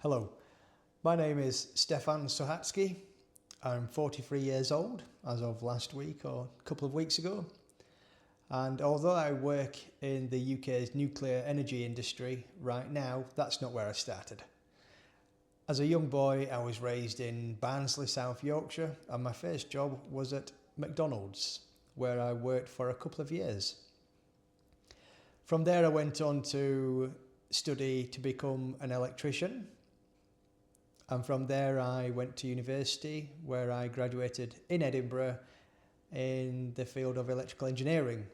Hello, my name is Stefan Sohatski. I'm 43 years old as of last week or a couple of weeks ago. And although I work in the UK's nuclear energy industry right now, that's not where I started. As a young boy, I was raised in Barnsley, South Yorkshire, and my first job was at McDonald's, where I worked for a couple of years. From there, I went on to study to become an electrician. And from there, I went to university, where I graduated in Edinburgh in the field of electrical engineering.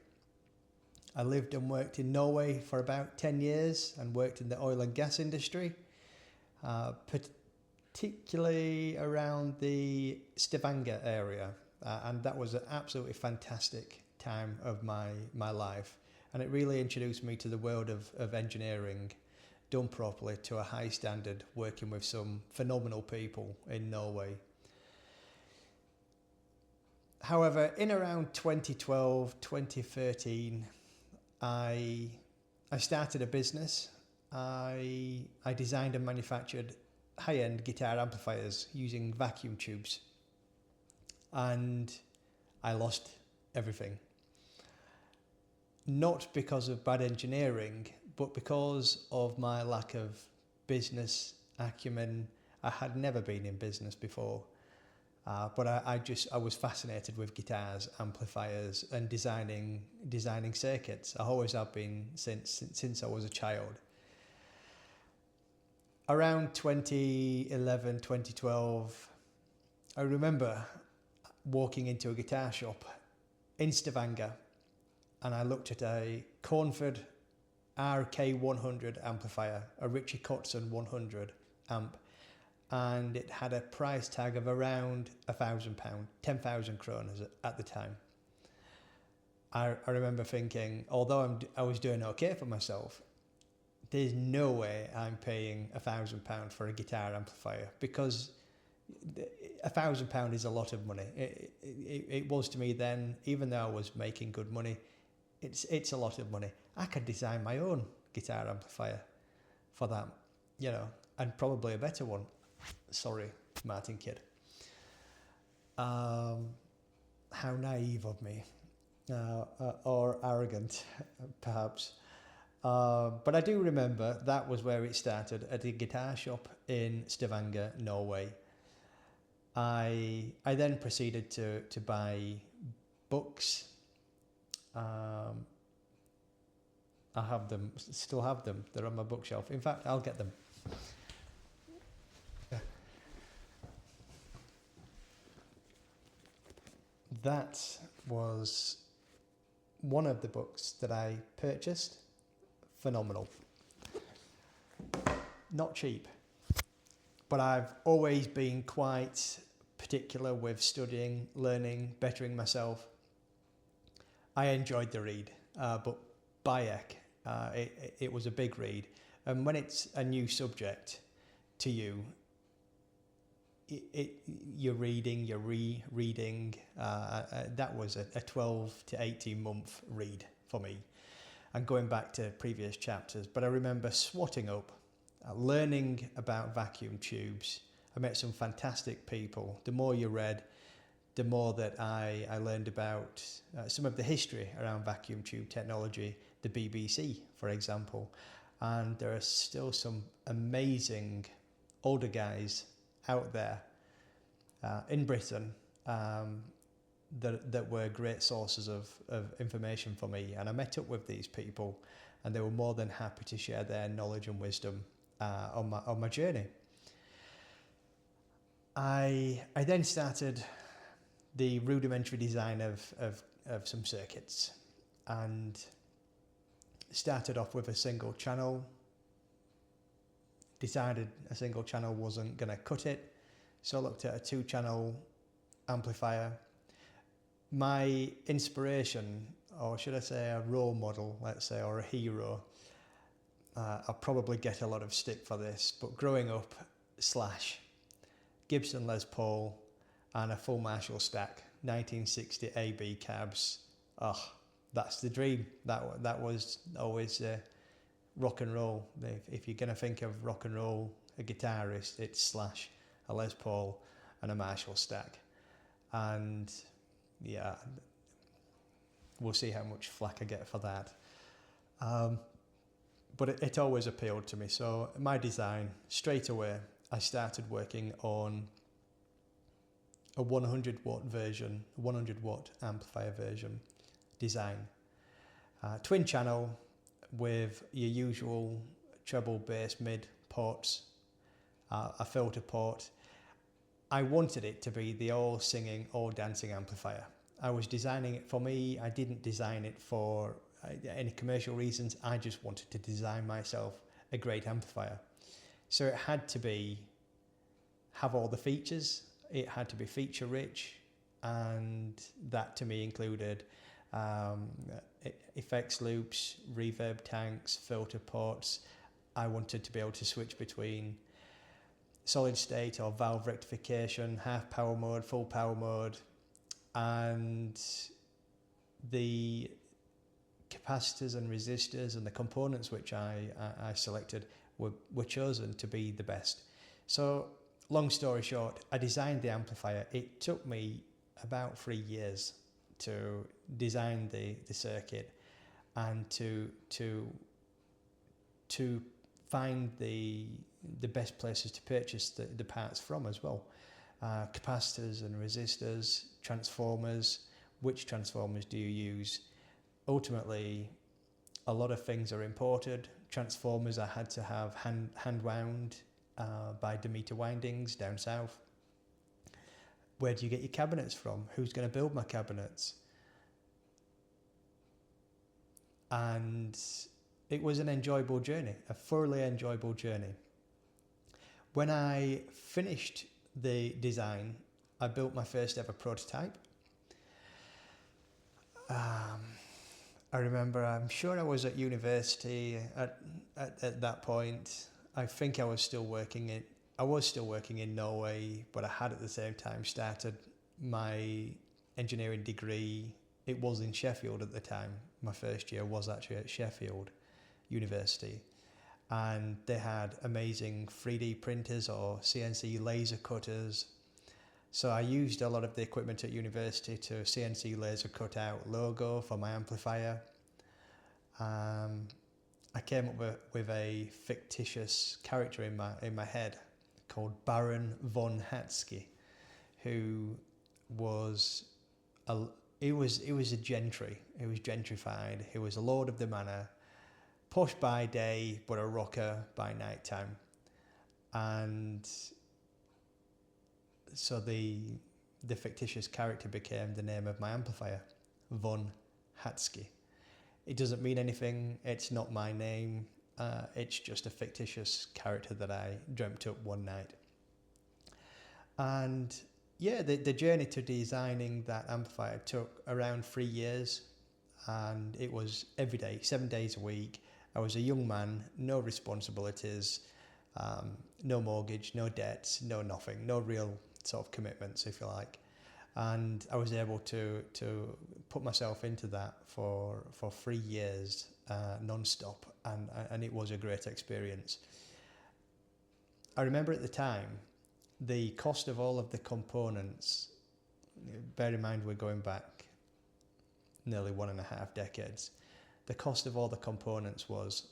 I lived and worked in Norway for about 10 years and worked in the oil and gas industry, particularly around the Stavanger area. And that was an absolutely fantastic time of my life. And it really introduced me to the world of engineering, done properly to a high standard, working with some phenomenal people in Norway. However, in around 2012, 2013, I started a business. I designed and manufactured high-end guitar amplifiers using vacuum tubes. And I lost everything. Not because of bad engineering, but because of my lack of business acumen. I had never been in business before, but I was fascinated with guitars, amplifiers, and designing circuits. I always have been since I was a child. Around 2011, 2012, I remember walking into a guitar shop in Stavanger, and I looked at a Cornford RK100 amplifier, a Richie Kotzen 100 amp, and it had a price tag of around £1,000, 10,000 kroners at the time. I remember thinking, although I was doing okay for myself, there's no way I'm paying £1,000 for a guitar amplifier, because £1,000 is a lot of money. It was to me then, even though I was making good money. It's a lot of money. I could design my own guitar amplifier for that, and probably a better one. Sorry, Martin Kidd. How naive of me, or arrogant, perhaps. But I do remember that was where it started, at a guitar shop in Stavanger, Norway. I then proceeded to buy books. I have them, still have them. They're on my bookshelf. In fact, I'll get them. That was one of the books that I purchased. Phenomenal. Not cheap, but I've always been quite particular with studying, learning, bettering myself. I enjoyed the read, but Bayek, it was a big read. And when it's a new subject to you, you're reading, you're rereading. That was a 12 to 18 month read for me, and going back to previous chapters. But I remember swatting up, learning about vacuum tubes. I met some fantastic people. The more you read, the more that I learned about some of the history around vacuum tube technology, the BBC, for example. And there are still some amazing older guys out there in Britain that were great sources of information for me. And I met up with these people, and they were more than happy to share their knowledge and wisdom on my journey. I then started the rudimentary design of some circuits, and started off with a single channel. Decided a single channel wasn't going to cut it, so I looked at a 2-channel amplifier. My inspiration, or should I say a role model, let's say, or a hero, I'll probably get a lot of stick for this, but growing up, Slash, Gibson Les Paul, and a full Marshall stack, 1960 AB cabs. Oh, that's the dream. That was always rock and roll. If you're going to think of rock and roll, a guitarist, it's Slash, a Les Paul, and a Marshall stack. And yeah, we'll see how much flack I get for that. But it always appealed to me. So my design, straight away, I started working on a 100 watt version, 100 watt amplifier version design. Twin channel with your usual treble, bass, mid ports, a filter port. I wanted it to be the all singing, all dancing amplifier. I was designing it for me. I didn't design it for any commercial reasons. I just wanted to design myself a great amplifier. So it had to have all the features. It had to be feature rich, and that to me included effects loops, reverb tanks, filter ports. I wanted to be able to switch between solid state or valve rectification, half power mode, full power mode, and the capacitors and resistors and the components which I selected were chosen to be the best. So long story short, I designed the amplifier. It took me about 3 years to design the circuit and to find the best places to purchase the parts from as well. Capacitors and resistors, transformers. Which transformers do you use? Ultimately, a lot of things are imported. Transformers I had to have hand wound by Demeter Windings down south. Where do you get your cabinets from? Who's going to build my cabinets? And it was an enjoyable journey, a thoroughly enjoyable journey. When I finished the design, I built my first ever prototype. I remember, I'm sure I was at university at that point. I think I was still working in Norway, but I had at the same time started my engineering degree. It was in Sheffield at the time. My first year was actually at Sheffield University, and they had amazing 3D printers or CNC laser cutters. So I used a lot of the equipment at university to CNC laser cut out logo for my amplifier. I came up with a fictitious character in my head called Baron Vonhatski, who was he was a gentry. He was gentrified. He was a lord of the manor, posh by day but a rocker by night time. And so the fictitious character became the name of my amplifier, Vonhatski. It doesn't mean anything. It's not my name. It's just a fictitious character that I dreamt up one night. And yeah, the journey to designing that amplifier took around 3 years, and it was every day, 7 days a week. I was a young man, no responsibilities, no mortgage, no debts, no nothing, no real sort of commitments, if you like. And I was able to put myself into that for 3 years non-stop, and it was a great experience. I remember at the time, the cost of all of the components, bear in mind we're going back nearly 1.5 decades. The cost of all the components was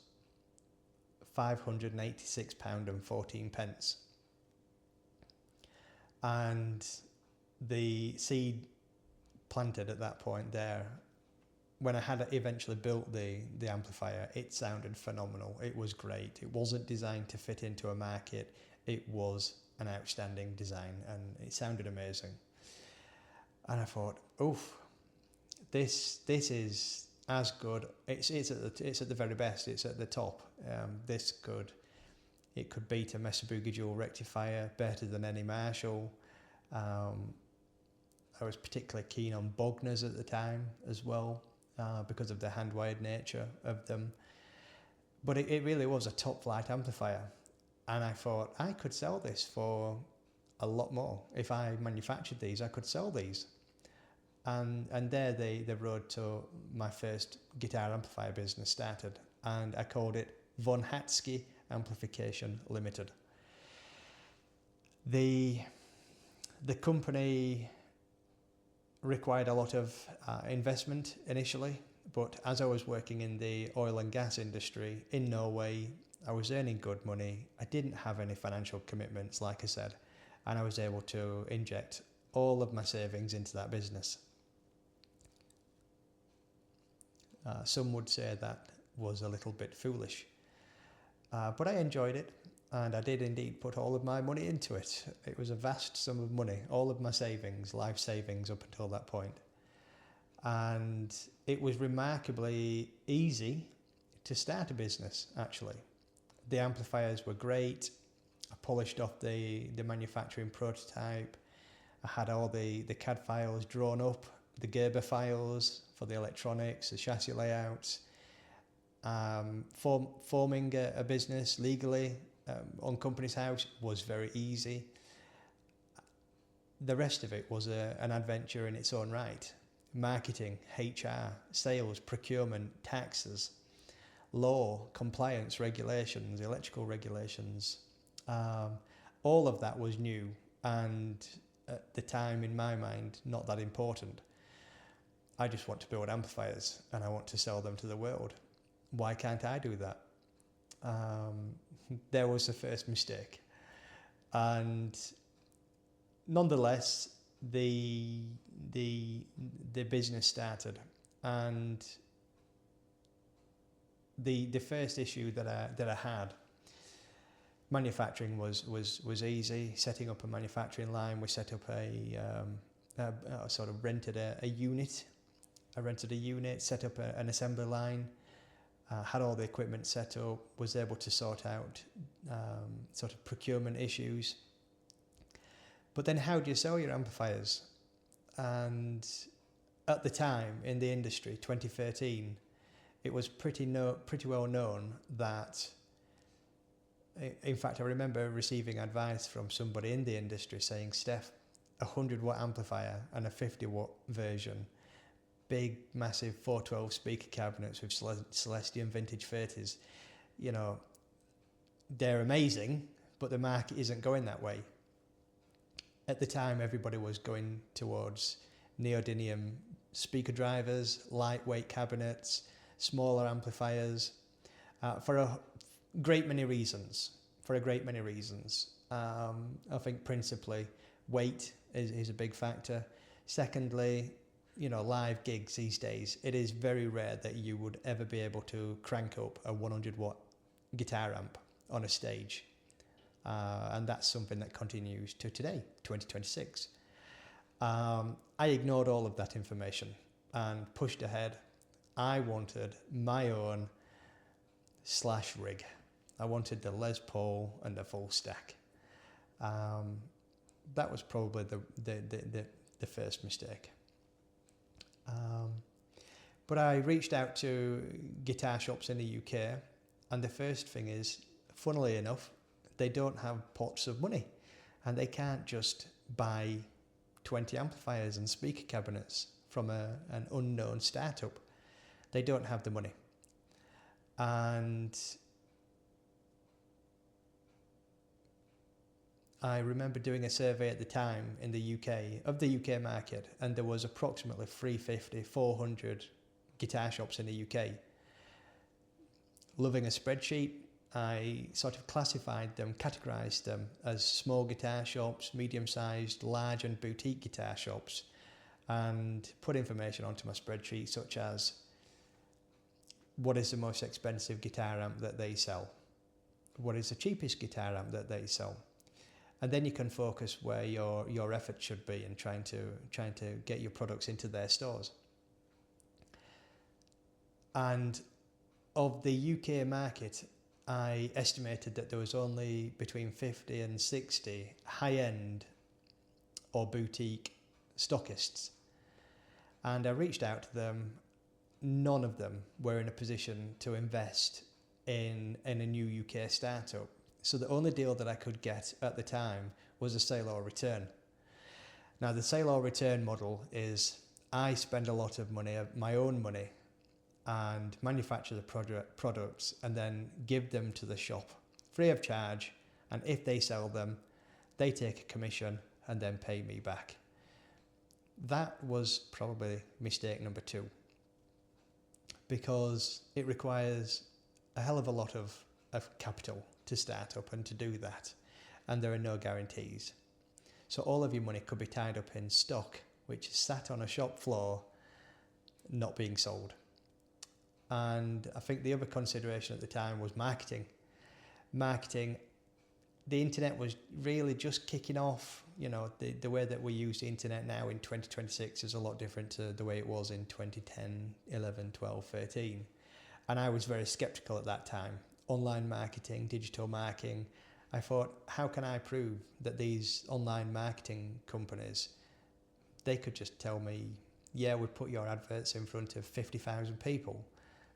£586.14. And the seed planted at that point there, when I had eventually built the amplifier, it sounded phenomenal. It was great. It wasn't designed to fit into a market. It was an outstanding design and it sounded amazing. And I thought, oof, this is as good. It's at the very best. It's at the top. It could beat a Mesa Boogie dual rectifier better than any Marshall. I was particularly keen on Bogners at the time as well, because of the hand-wired nature of them. But it really was a top-flight amplifier. And I thought, I could sell this for a lot more. If I manufactured these, I could sell these. And there the road to my first guitar amplifier business started. And I called it Vonhatski Amplification Ltd. The company required a lot of investment initially, but as I was working in the oil and gas industry in Norway, I was earning good money. I didn't have any financial commitments, like I said, and I was able to inject all of my savings into that business. Some would say that was a little bit foolish, but I enjoyed it, and I did indeed put all of my money into it. It was a vast sum of money, all of my savings, life savings up until that point. And it was remarkably easy to start a business, actually. The amplifiers were great. I polished off the manufacturing prototype. I had all the CAD files drawn up, the Gerber files for the electronics, the chassis layouts. Forming a business legally on Company's House was very easy. The rest of it was an adventure in its own right. Marketing, HR, sales, procurement, taxes, law, compliance, regulations, electrical regulations. All of that was new and at the time, in my mind, not that important. I just want to build amplifiers and I want to sell them to the world. Why can't I do that? There was the first mistake. And nonetheless, the business started, and the first issue that I had, manufacturing was easy. Setting up a manufacturing line, we set up I sort of rented a unit. I rented a unit, set up an assembly line, had all the equipment set up, was able to sort out sort of procurement issues. But then how do you sell your amplifiers? And at the time in the industry, 2013, it was pretty well known that, in fact, I remember receiving advice from somebody in the industry saying, Steph, a 100-watt amplifier and a 50-watt version, big, massive 412 speaker cabinets with Celestion vintage 30s, you know, they're amazing, but the market isn't going that way. At the time, everybody was going towards neodymium speaker drivers, lightweight cabinets, smaller amplifiers, for a great many reasons. I think principally weight is a big factor. Secondly, you know, live gigs these days, it is very rare that you would ever be able to crank up a 100-watt guitar amp on a stage. And that's something that continues to today, 2026. I ignored all of that information and pushed ahead. I wanted my own slash rig. I wanted the Les Paul and the full stack. That was probably the first mistake. But I reached out to guitar shops in the UK, and the first thing is, funnily enough, they don't have pots of money, and they can't just buy 20 amplifiers and speaker cabinets from an unknown startup. They don't have the money. And I remember doing a survey at the time in the UK, of the UK market, and there was approximately 350, 400 guitar shops in the UK. Loving a spreadsheet, I sort of classified them, categorised them as small guitar shops, medium-sized, large and boutique guitar shops, and put information onto my spreadsheet such as what is the most expensive guitar amp that they sell, what is the cheapest guitar amp that they sell, and then you can focus where your effort should be in trying to get your products into their stores. And of the UK market, I estimated that there was only between 50 and 60 high-end or boutique stockists. And I reached out to them. None of them were in a position to invest in a new UK startup. So the only deal that I could get at the time was a sale or return. Now the sale or return model is I spend a lot of money, my own money, and manufacture the products and then give them to the shop free of charge, and if they sell them, they take a commission and then pay me back. That was probably mistake number 2, because it requires a hell of a lot of capital to start up and to do that, and there are no guarantees. So all of your money could be tied up in stock which is sat on a shop floor not being sold. And I think the other consideration at the time was marketing. The internet was really just kicking off. You know, the way that we use the internet now in 2026 is a lot different to the way it was in 2010, 11, 12, 13. And I was very skeptical at that time. Online marketing, digital marketing. I thought, how can I prove that these online marketing companies, they could just tell me, yeah, we put your adverts in front of 50,000 people.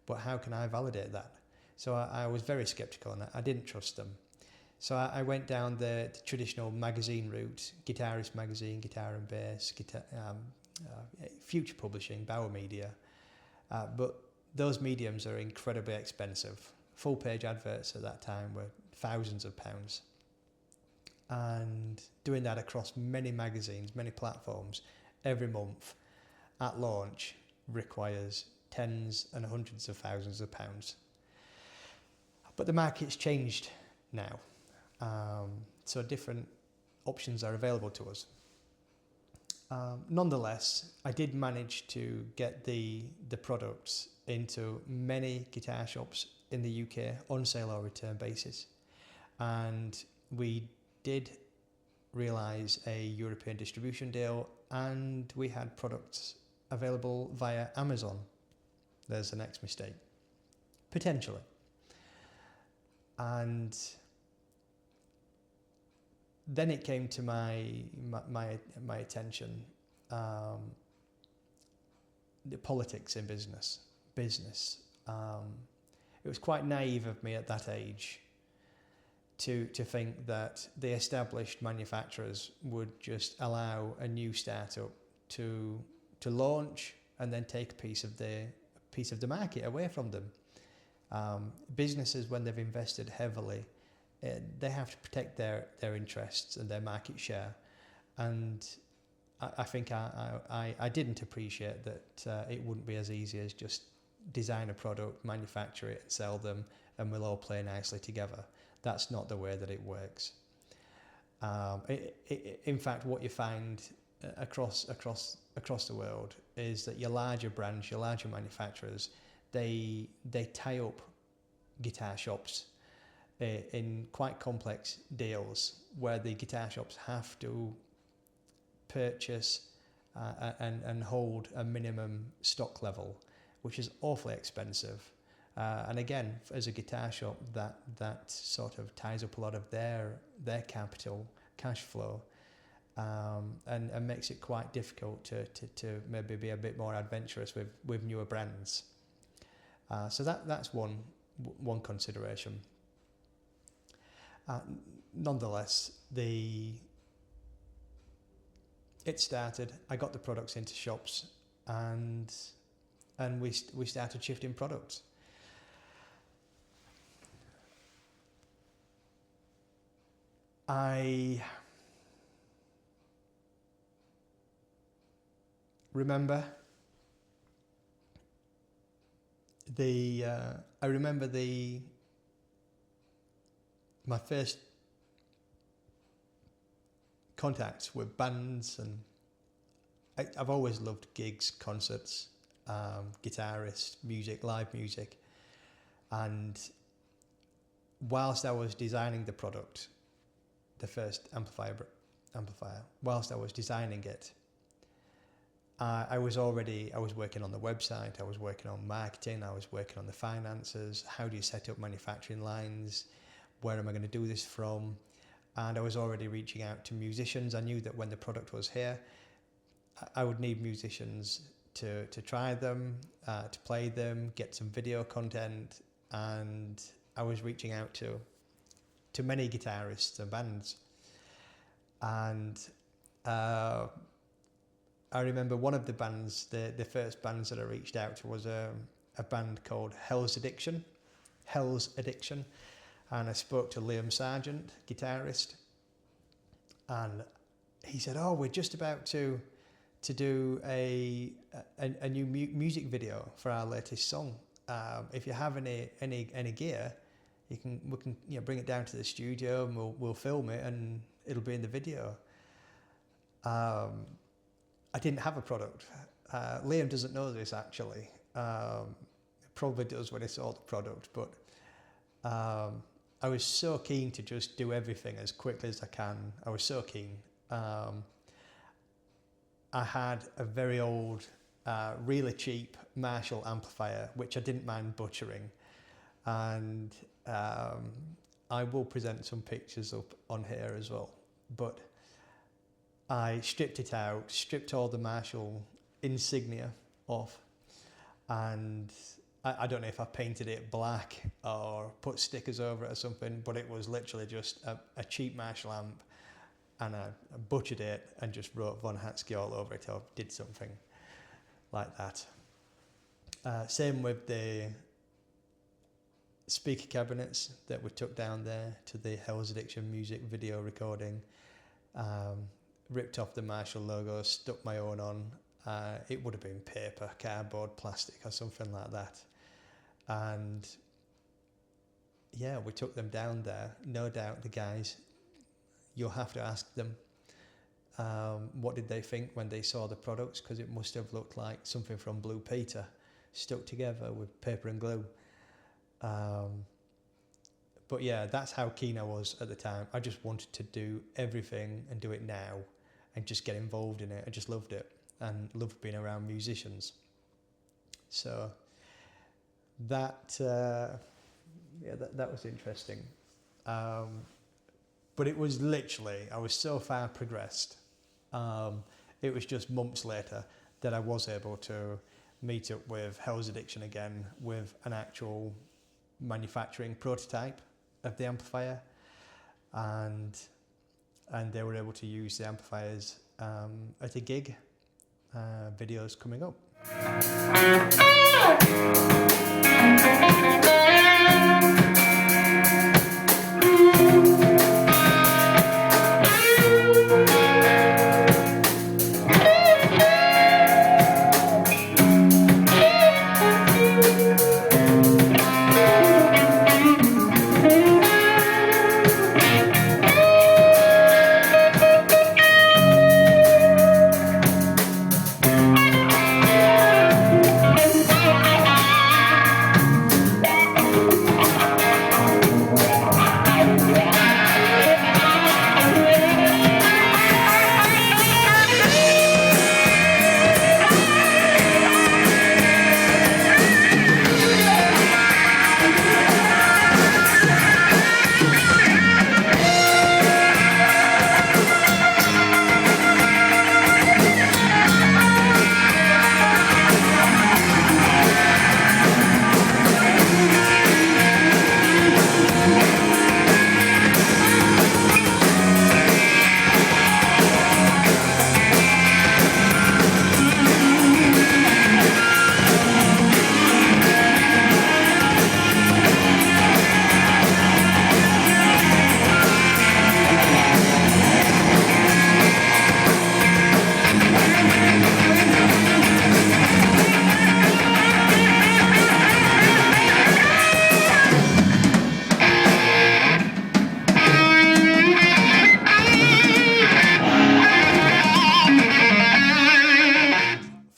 But how can I validate that? So I was very skeptical and I didn't trust them. So I went down the traditional magazine route, Guitarist Magazine, Guitar and Bass, Future Publishing, Bauer Media. But those mediums are incredibly expensive. Full page adverts at that time were thousands of pounds. And doing that across many magazines, many platforms, every month at launch requires tens and hundreds of thousands of pounds. But the market's changed now. So different options are available to us. Nonetheless, I did manage to get the products into many guitar shops in the UK on sale or return basis. And we did realise a European distribution deal, and we had products available via Amazon. There's the next mistake, potentially. And then it came to my attention, the politics in business. It was quite naive of me at that age to think that the established manufacturers would just allow a new startup to launch and then take a piece of the market away from them. Businesses, when they've invested heavily, they have to protect their interests and their market share. And I think I didn't appreciate that it wouldn't be as easy as just design a product, manufacture it, sell them, and we'll all play nicely together. That's not the way that it works. In fact, what you find across the world is that your larger brands, your larger manufacturers, they tie up guitar shops in quite complex deals where the guitar shops have to purchase and hold a minimum stock level, which is awfully expensive. And again, as a guitar shop, that sort of ties up a lot of their capital, cash flow, and makes it quite difficult to maybe be a bit more adventurous with newer brands. So that's one consideration. Nonetheless, it started. I got the products into shops, and we started shifting products. I remember my first contacts with bands, and I've always loved gigs, concerts, guitarists, music, live music. And whilst I was designing the product, the first amplifier, whilst I was designing it, I was working on the website, I was working on marketing, I was working on the finances, how do you set up manufacturing lines, where am I going to do this from? And I was already reaching out to musicians. I knew that when the product was here, I would need musicians to try them, to play them, get some video content, and I was reaching out to many guitarists and bands. And I remember one of the bands, the first bands that I reached out to was a band called Hell's Addiction, and I spoke to Liam Sargent, guitarist, and he said, "Oh, we're just about to do a new music video for our latest song. If you have any gear, we can bring it down to the studio and we'll film it and it'll be in the video." I didn't have a product. Liam doesn't know this actually. Probably does when he saw the product, but I was so keen to just do everything as quickly as I can. I was so keen. I had a very old, really cheap Marshall amplifier, which I didn't mind butchering. And I will present some pictures up on here as well. But I stripped it out, stripped all the Marshall insignia off, and I don't know if I painted it black or put stickers over it or something, but it was literally just a cheap Marshall amp, and I butchered it and just wrote Vonhatski all over it, or did something like that. Same with the speaker cabinets that we took down there to the Hell's Addiction music video recording. Ripped off the Marshall logo, stuck my own on. It would have been paper, cardboard, plastic or something like that. And yeah, we took them down there. No doubt the guys, you'll have to ask them what did they think when they saw the products, because it must have looked like something from Blue Peter stuck together with paper and glue. But yeah, that's how keen I was at the time. I just wanted to do everything and do it now and just get involved in it. I just loved it and loved being around musicians. So that was interesting. But it was literally, I was so far progressed. It was just months later that I was able to meet up with Hell's Addiction again with an actual manufacturing prototype of the amplifier, and they were able to use the amplifiers at a gig. Videos coming up.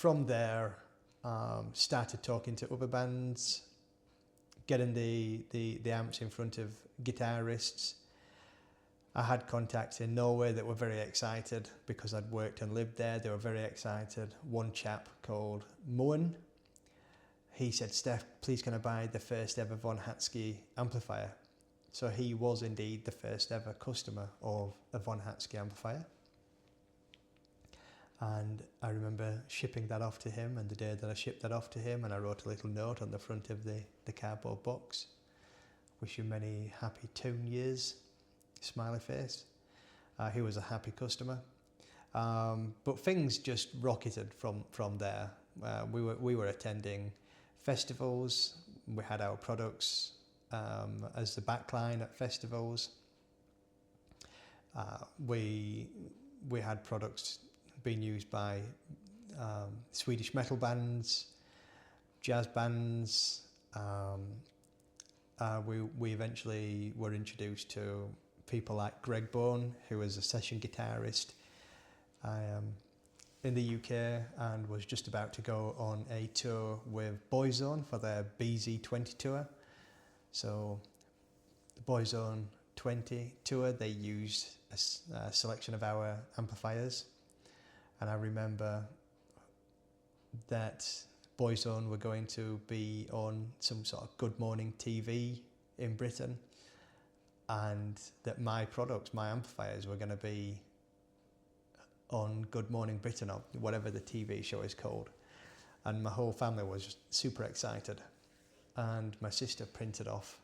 from there, started talking to other bands, getting the amps in front of guitarists. I had contacts in Norway that were very excited because I'd worked and lived there. They were very excited. One chap called Moen, he said, "Steph, please can I buy the first ever Vonhatski amplifier?" So he was indeed the first ever customer of a Vonhatski amplifier. And I remember shipping that off to him, and the day that I shipped that off to him, and I wrote a little note on the front of the cardboard box, "Wish you many happy tune years," smiley face. He was a happy customer. But things just rocketed from there. We were attending festivals. We had our products as the backline at festivals. We had products being used by Swedish metal bands, jazz bands. We eventually were introduced to people like Greg Bone, who was a session guitarist in the UK and was just about to go on a tour with Boyzone for their BZ20 tour. So the Boyzone 20 tour, they used a selection of our amplifiers. And I remember that Boyzone were going to be on some sort of Good Morning TV in Britain, and that my products, my amplifiers, were going to be on Good Morning Britain, or whatever the TV show is called. And my whole family was just super excited. And my sister printed off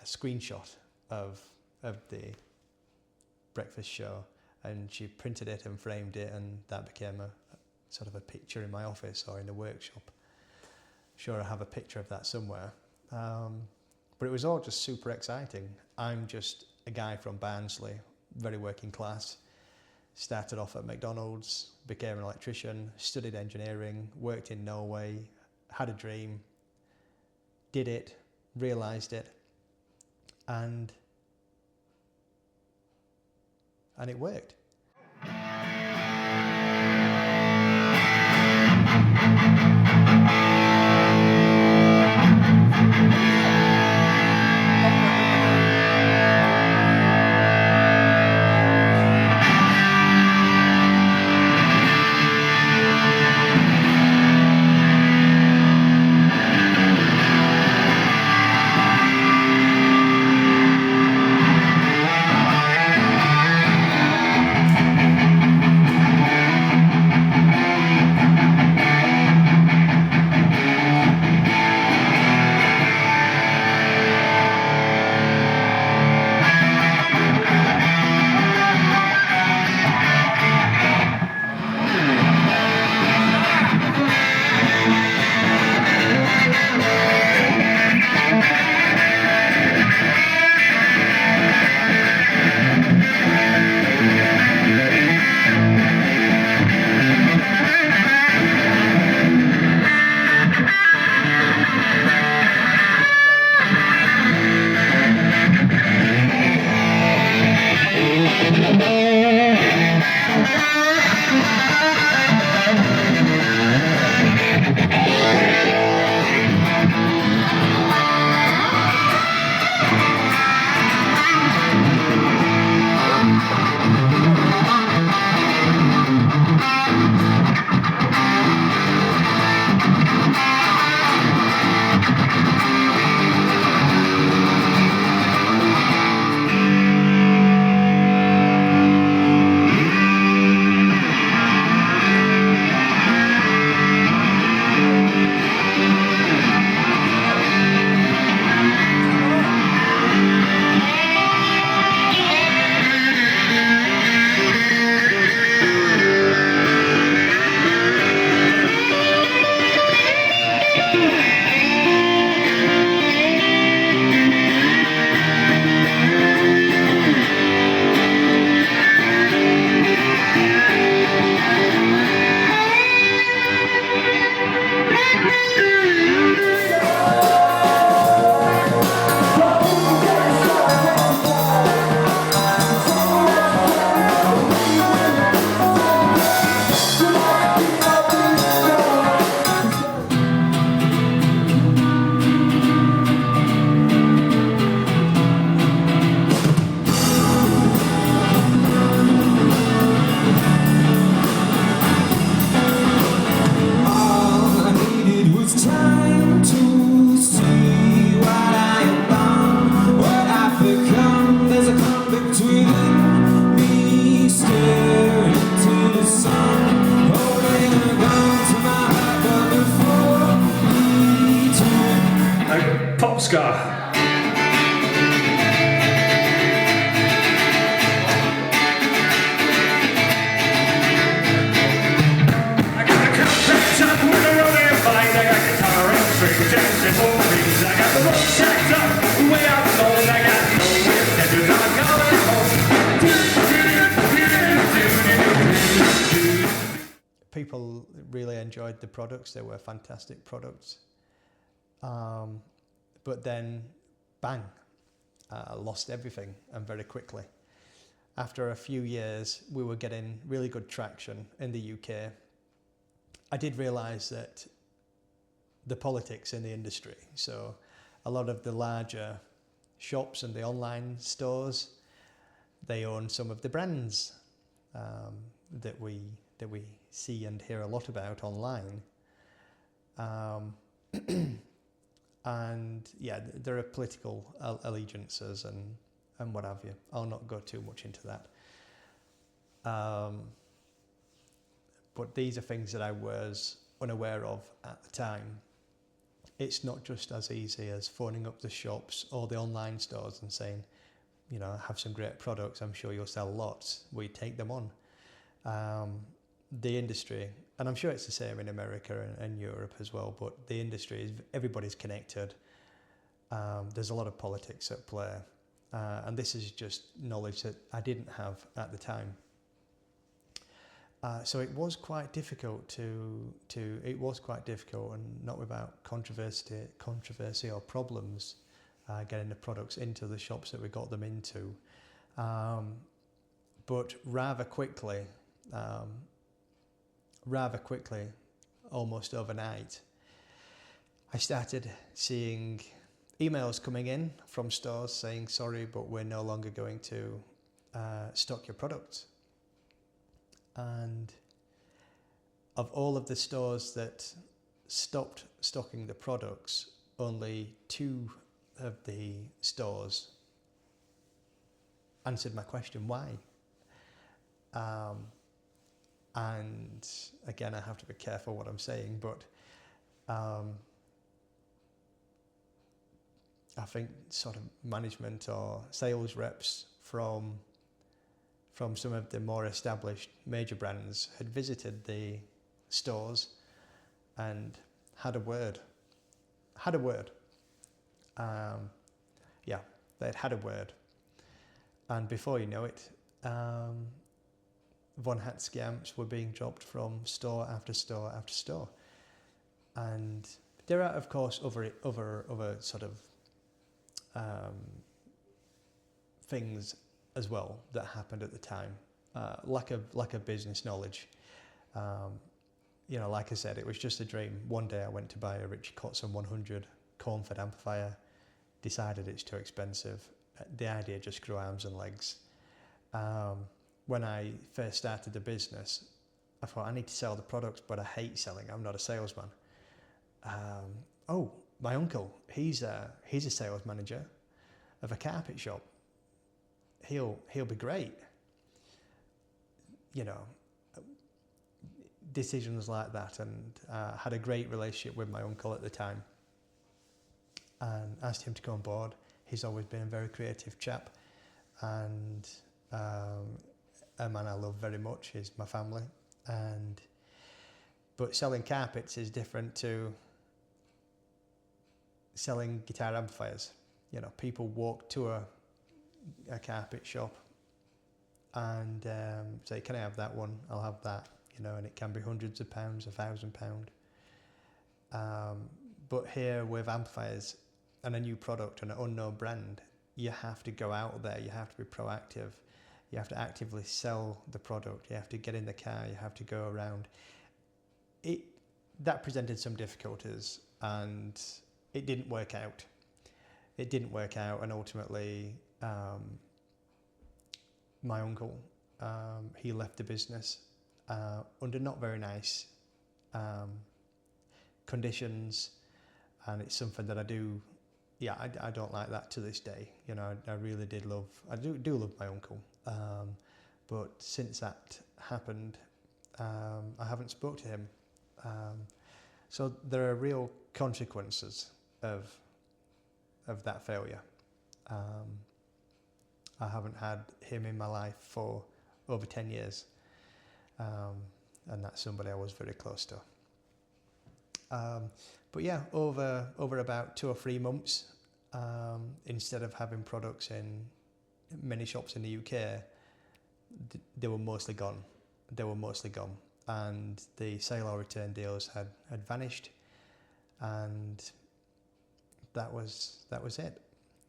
a screenshot of the breakfast show, and she printed it and framed it, and that became a sort of a picture in my office or in the workshop. Sure, I have a picture of that somewhere. But it was all just super exciting. I'm just a guy from Barnsley, very working class. Started off at McDonald's, became an electrician, studied engineering, worked in Norway, had a dream, did it, realised it, and it worked. Oscar. People really enjoyed the products. They were fantastic products. But then, bang, lost everything, and very quickly. After a few years, we were getting really good traction in the UK. I did realise that the politics in the industry, so a lot of the larger shops and the online stores, they own some of the brands that we see and hear a lot about online. And yeah, there are political allegiances and what have you. I'll not go too much into that. But these are things that I was unaware of at the time. It's not just as easy as phoning up the shops or the online stores and saying, you know, I have some great products, I'm sure you'll sell lots. We take them on. The industry, and I'm sure it's the same in America and Europe as well, but the industry is, everybody's connected. There's a lot of politics at play, and this is just knowledge that I didn't have at the time. So it was quite difficult it was quite difficult, and not without controversy or problems, getting the products into the shops that we got them into. But rather quickly, almost overnight, I started seeing emails coming in from stores saying, sorry, but we're no longer going to stock your products. And of all of the stores that stopped stocking the products, only 2 of the stores answered my question, why? And again, I have to be careful what I'm saying, but I think sort of management or sales reps from some of the more established major brands had visited the stores and had a word. Yeah, they'd had a word. And before you know it, Vonhatski amps were being dropped from store after store after store. And there are, of course, other sort of things as well that happened at the time. Lack of business knowledge. You know, like I said, it was just a dream. One day I went to buy a Richie Kotzen 100 corn-fed amplifier, decided it's too expensive. The idea just grew arms and legs. When I first started the business, I thought I need to sell the products, but I hate selling. I'm not a salesman. Oh, my uncle, he's a sales manager of a carpet shop. He'll be great. You know, decisions like that, and had a great relationship with my uncle at the time, and asked him to come on board. He's always been a very creative chap, and a man I love very much is my family. But selling carpets is different to selling guitar amplifiers. You know, people walk to a carpet shop and say, can I have that one? I'll have that. You know, and it can be hundreds of pounds, £1,000. But here with amplifiers and a new product and an unknown brand, you have to go out there, you have to be proactive, you have to actively sell the product, you have to get in the car, you have to go around. That presented some difficulties, and it didn't work out. And ultimately my uncle, he left the business under not very nice conditions, and it's something that I don't like that to this day. You know, I really I do love my uncle, but since that happened, I haven't spoke to him. So there are real consequences of of that failure. I haven't had him in my life for over 10 years. And that's somebody I was very close to. But yeah, over about 2 or 3 months, instead of having products in many shops in the UK, they were mostly gone. And the sale or return deals had vanished, and that was it.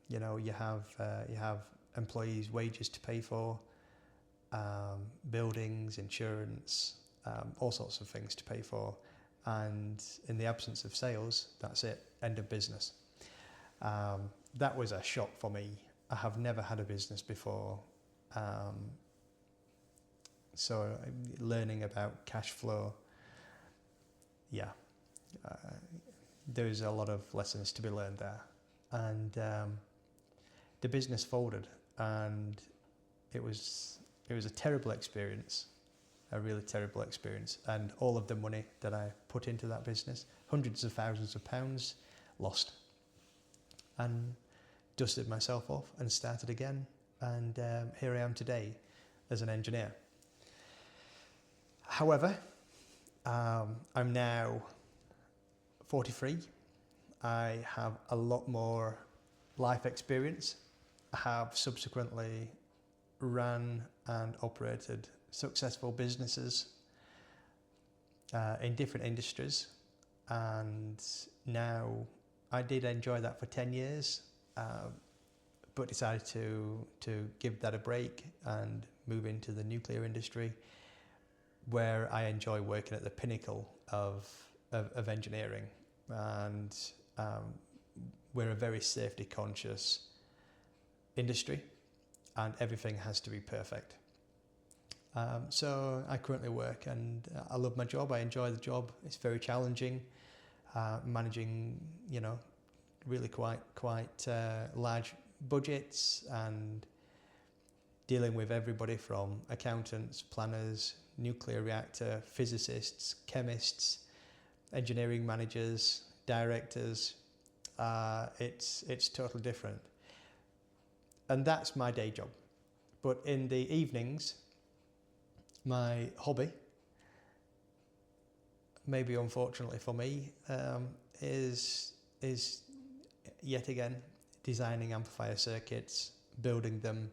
You know, you have employees' wages to pay for, buildings, insurance, all sorts of things to pay for, and in the absence of sales, that's it, end of business. That was a shock for me. I have never had a business before, so learning about cash flow, there's a lot of lessons to be learned there, and the business folded, and it was a terrible experience, a really terrible experience, and all of the money that I put into that business, hundreds of thousands of pounds, lost, and dusted myself off and started again, and here I am today as an engineer. However, I'm now 43. I have a lot more life experience. I have subsequently ran and operated successful businesses in different industries, and now I did enjoy that for 10 years, but decided to give that a break and move into the nuclear industry, where I enjoy working at the pinnacle of engineering, and we're a very safety conscious industry, and everything has to be perfect. So I currently work, and I love my job. I enjoy the job. It's very challenging, managing, really quite large budgets, and dealing with everybody from accountants, planners, nuclear reactor physicists, chemists, engineering managers, directors. It's totally different, and that's my day job. But in the evenings, my hobby, maybe unfortunately for me, is yet again designing amplifier circuits, building them,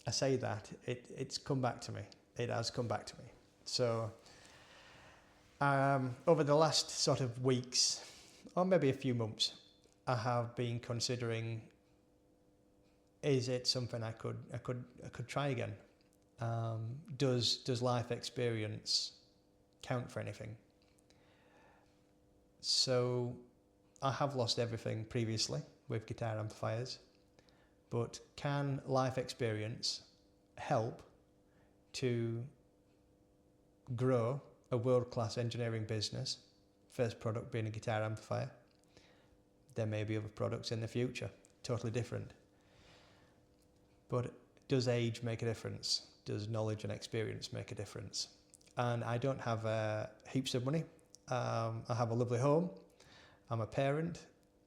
I say that, it's come back to me. It has come back to me. So over the last sort of weeks, or maybe a few months, I have been considering, is it something I could try again? Does life experience count for anything? So I have lost everything previously with guitar amplifiers, but can life experience help to grow a world-class engineering business? First product being a guitar amplifier. There may be other products in the future, totally different. But does age make a difference? Does knowledge and experience make a difference? And I don't have heaps of money. I have a lovely home. I'm a parent,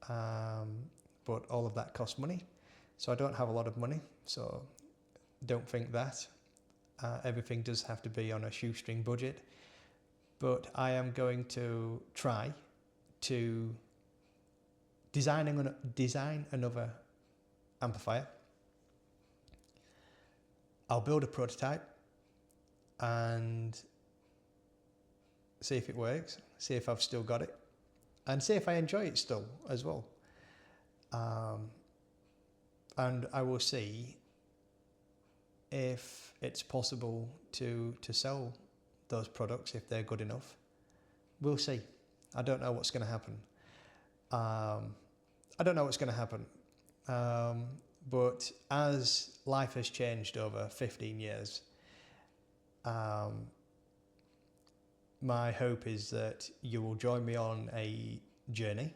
but all of that costs money. So I don't have a lot of money, so don't think that. Everything does have to be on a shoestring budget. But I am going to try to design another amplifier. I'll build a prototype and see if it works, see if I've still got it, and see if I enjoy it still as well. And I will see if it's possible to sell those products if they're good enough. We'll see. I don't know what's going to happen. But as life has changed over 15 years, my hope is that you will join me on a journey.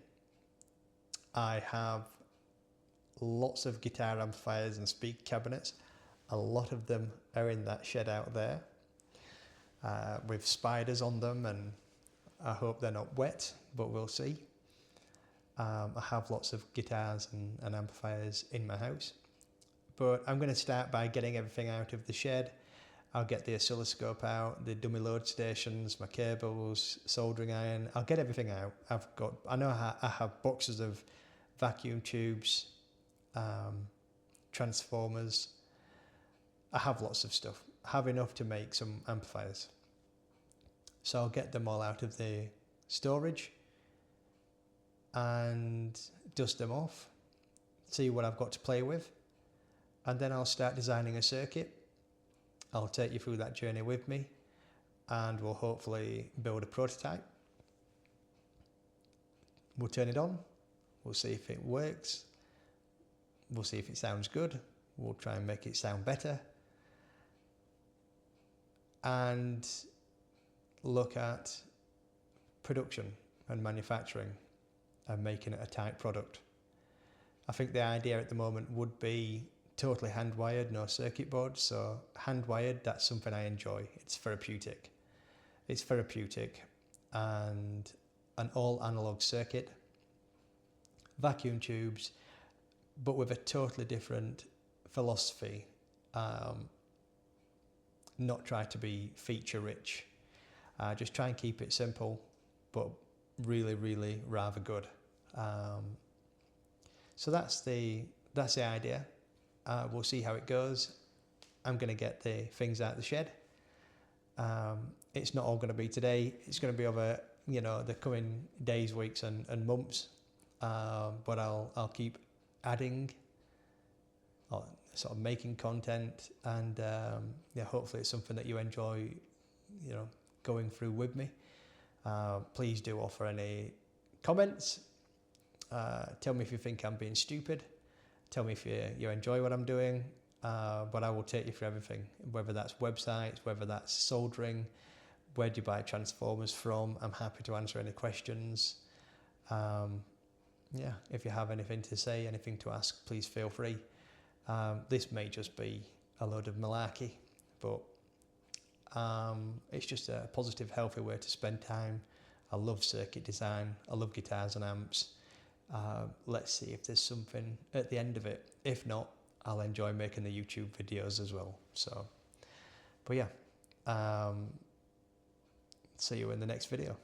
I have lots of guitar amplifiers and speaker cabinets. A lot of them are in that shed out there, with spiders on them and I hope they're not wet, but we'll see. I have lots of guitars and amplifiers in my house, but I'm going to start by getting everything out of the shed. I'll get the oscilloscope out, the dummy load stations, my cables, soldering iron. I'll get everything out. I know I have boxes of vacuum tubes, transformers. I have lots of stuff. I have enough to make some amplifiers. So I'll get them all out of the storage and dust them off, see what I've got to play with, and then I'll start designing a circuit. I'll take you through that journey with me, and we'll hopefully build a prototype. We'll turn it on, we'll see if it works, we'll see if it sounds good, we'll try and make it sound better, and look at production and manufacturing and making it a tight product. I think the idea at the moment would be totally hand wired, no circuit board. So hand wired, that's something I enjoy. It's therapeutic. And an all analog circuit, vacuum tubes, but with a totally different philosophy. Not try to be feature rich. Just try and keep it simple, but really, really rather good. So that's the idea. We'll see how it goes. I'm going to get the things out of the shed. It's not all going to be today. It's going to be over, the coming days, weeks, and months. But I'll keep adding, or sort of making content, and hopefully it's something that you enjoy, going through with me. Please do offer any comments. Tell me if you think I'm being stupid. Tell me if you enjoy what I'm doing. But I will take you through everything, whether that's websites, whether that's soldering, where do you buy transformers from. I'm happy to answer any questions. If you have anything to say, anything to ask, please feel free. This may just be a load of malarkey, but it's just a positive, healthy way to spend time. I love circuit design. I love guitars and amps. Let's see if there's something at the end of it. If not, I'll enjoy making the YouTube videos as well. So, but yeah, see you in the next video.